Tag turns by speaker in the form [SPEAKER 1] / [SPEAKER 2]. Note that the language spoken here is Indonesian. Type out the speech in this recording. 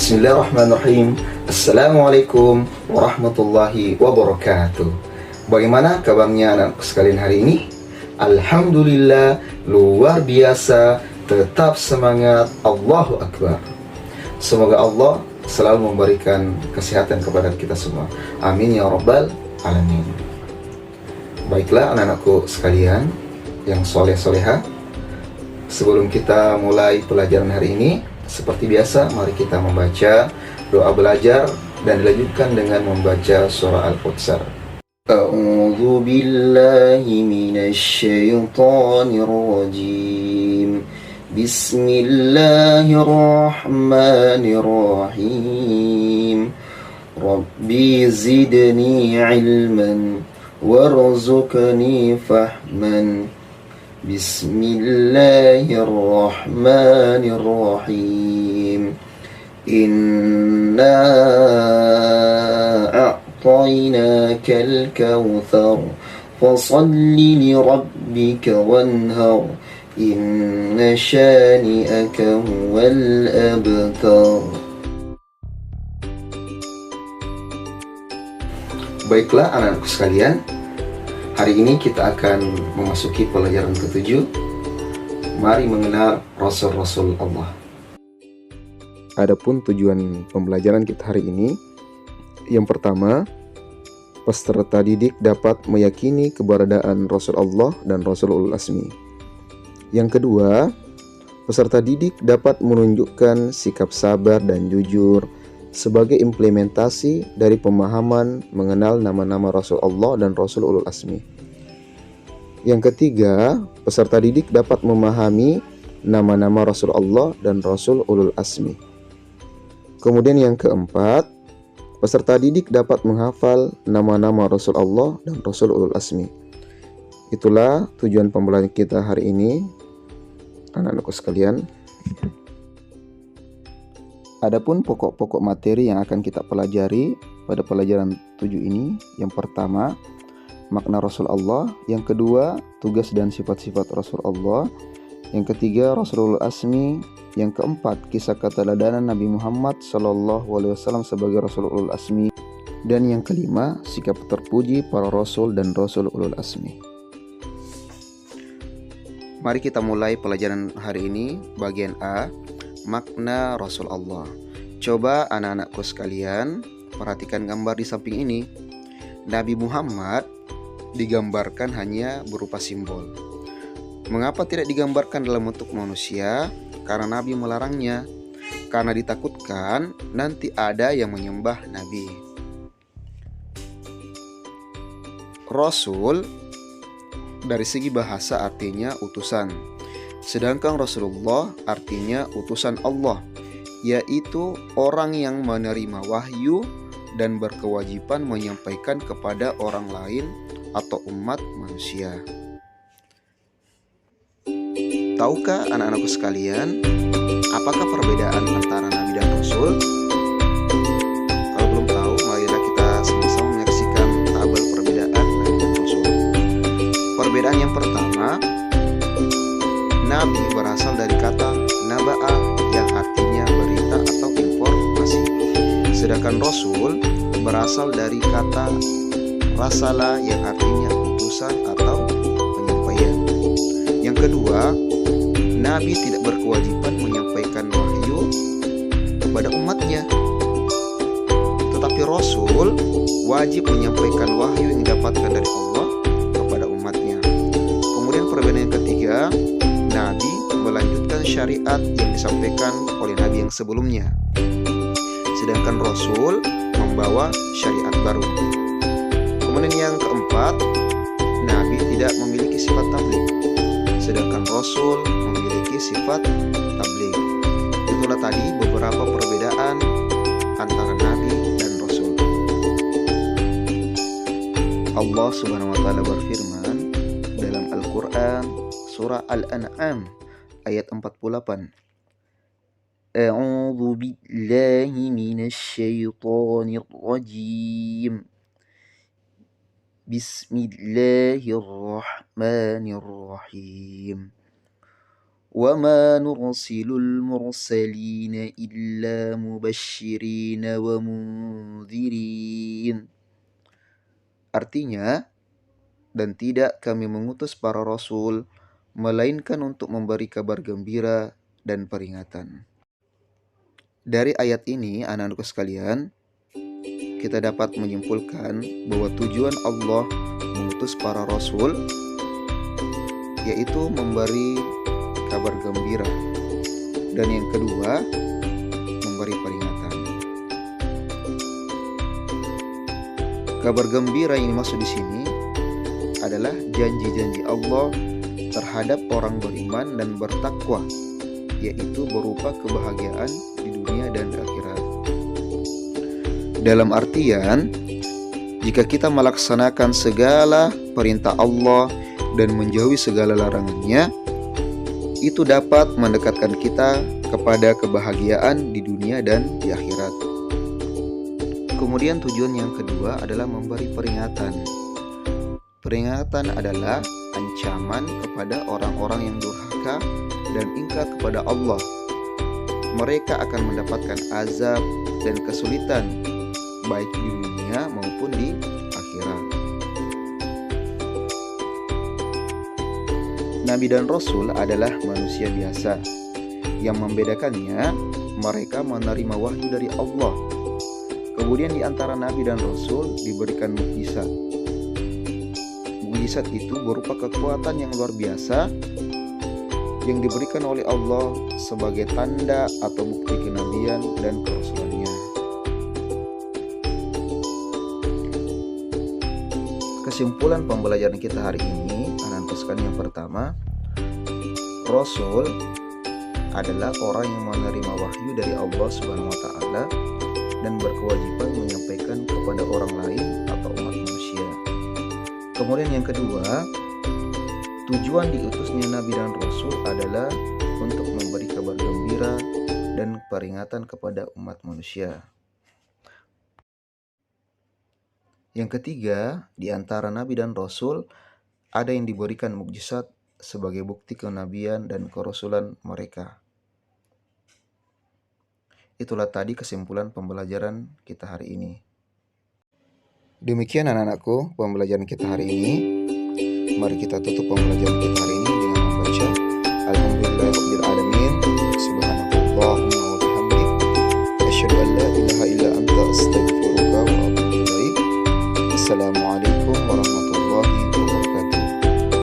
[SPEAKER 1] Bismillahirrahmanirrahim. Assalamualaikum warahmatullahi wabarakatuh. Bagaimana kabarnya anak sekalian hari ini? Alhamdulillah, luar biasa, tetap semangat, Allahu Akbar. Semoga Allah selalu memberikan kesehatan kepada kita semua. Amin ya rabbal alamin. Baiklah anak-anakku sekalian yang soleh-soleha, sebelum kita mulai pelajaran hari ini, seperti biasa, mari kita membaca doa belajar dan dilanjutkan dengan membaca surah Al-Futsal. A'udzu billahi minasy syaithanir rajim. Bismillahirrahmanirrahim. Rabbi zidni ilman warzuqni fahman. Bismillahirrahmanirrahim. Inna a'tainakal kautsar fasalli li rabbika wanhar. Inna syani'aka huwal abtar. Baiklah anak-anakku sekalian, hari ini kita akan memasuki pelajaran ke-7. Mari mengenal Rasul-Rasul Allah. Adapun tujuan pembelajaran kita hari ini, yang pertama, peserta didik dapat meyakini keberadaan Rasul Allah dan Rasul Ulul Azmi. Yang kedua, peserta didik dapat menunjukkan sikap sabar dan jujur sebagai implementasi dari pemahaman mengenal nama-nama Rasul Allah dan Rasul Ulul Azmi. Yang ketiga, peserta didik dapat memahami nama-nama Rasul Allah dan Rasul Ulul Azmi. Kemudian yang keempat, peserta didik dapat menghafal nama-nama Rasul Allah dan Rasul Ulul Azmi. Itulah tujuan pembelajaran kita hari ini, anak-anakku sekalian. Adapun pokok-pokok materi yang akan kita pelajari pada pelajaran 7 ini, yang pertama, makna Rasul Allah, yang kedua, tugas dan sifat-sifat Rasul Allah, yang ketiga, Rasulul Azmi, yang keempat, kisah keteladanan Nabi Muhammad SAW sebagai Rasulul Azmi, dan yang kelima, sikap terpuji para Rasul dan Rasul Ulul Azmi. Mari kita mulai pelajaran hari ini, bagian A, makna Rasul Allah. Coba anak-anakku sekalian perhatikan gambar di samping ini. Nabi Muhammad digambarkan hanya berupa simbol. Mengapa tidak digambarkan dalam bentuk manusia? Karena Nabi melarangnya. Karena ditakutkan nanti ada yang menyembah Nabi. Rasul dari segi bahasa artinya utusan. Sedangkan Rasulullah artinya utusan Allah, yaitu orang yang menerima wahyu dan berkewajiban menyampaikan kepada orang lain atau umat manusia. Tahukah anak-anakku sekalian, apakah perbedaan antara Nabi dan Rasul? Kalau belum tahu, marilah kita sama-sama menyaksikan tabel perbedaan Nabi dan Rasul. Perbedaan yang pertama, Nabi berasal dari kata naba'a yang artinya berita atau informasi. Sedangkan Rasul berasal dari kata rasala yang artinya utusan atau penyampaian. Yang kedua, Nabi tidak berkewajiban menyampaikan wahyu kepada umatnya. Tetapi Rasul wajib menyampaikan wahyu yang didapatkan dari Allah kepada umatnya. Kemudian perbedaan yang ketiga, Nabi melanjutkan syariat yang disampaikan oleh Nabi yang sebelumnya. Sedangkan Rasul membawa syariat baru. Kemudian yang keempat, Nabi tidak memiliki sifat tabligh. Sedangkan Rasul memiliki sifat tabligh. Itulah tadi beberapa perbedaan antara Nabi dan Rasul. Allah Subhanahu wa taala berfirman dalam Al-Qur'an Surah Al-An'am ayat 48. A'udzu billahi minasy syaithanir rajim. Bismillahirrahmanirrahim. وَمَا نُرْسِلُ الْمُرْسَلِينَ إِلَّا مُبَشِّرِينَ وَمُنذِرِينَ. Artinya, dan tidak kami mengutus para rasul, melainkan untuk memberi kabar gembira dan peringatan. Dari ayat ini, anak-anakku sekalian, kita dapat menyimpulkan bahwa tujuan Allah mengutus para rasul yaitu memberi kabar gembira, dan yang kedua memberi peringatan. Kabar gembira yang dimaksud di sini adalah janji-janji Allah terhadap orang beriman dan bertakwa, yaitu berupa kebahagiaan di dunia dan akhirat. Dalam artian, jika kita melaksanakan segala perintah Allah dan menjauhi segala larangannya, itu dapat mendekatkan kita kepada kebahagiaan di dunia dan di akhirat. Kemudian tujuan yang kedua adalah memberi peringatan. Peringatan adalah ancaman kepada orang-orang yang durhaka dan ingkar kepada Allah. Mereka akan mendapatkan azab dan kesulitan baik di dunia maupun di akhirat. Nabi dan Rasul adalah manusia biasa. Yang membedakannya, mereka menerima wahyu dari Allah. Kemudian di antara Nabi dan Rasul diberikan mukjizat. Mukjizat itu berupa kekuatan yang luar biasa yang diberikan oleh Allah sebagai tanda atau bukti kenabian dan kerasulannya. Kesimpulan pembelajaran kita hari ini, anak-anak sekalian, yang pertama, Rasul adalah orang yang menerima wahyu dari Allah Subhanahu wa taala dan berkewajiban menyampaikan kepada orang lain atau umat manusia. Kemudian yang kedua, tujuan diutusnya Nabi dan Rasul adalah untuk memberi kabar gembira dan peringatan kepada umat manusia. Yang ketiga, di antara Nabi dan Rasul ada yang diberikan mukjizat sebagai bukti kenabian dan kerasulan mereka. Itulah tadi kesimpulan pembelajaran kita hari ini. Demikian anak-anakku pembelajaran kita hari ini. Mari kita tutup pembelajaran kita hari ini dengan membaca Alhamdulillahirabbil alamin, subhanakallahumma wa bihamdik, asyhadu an la ilaha illa anta, astaghfiruka wa atubu ilaik. Assalamualaikum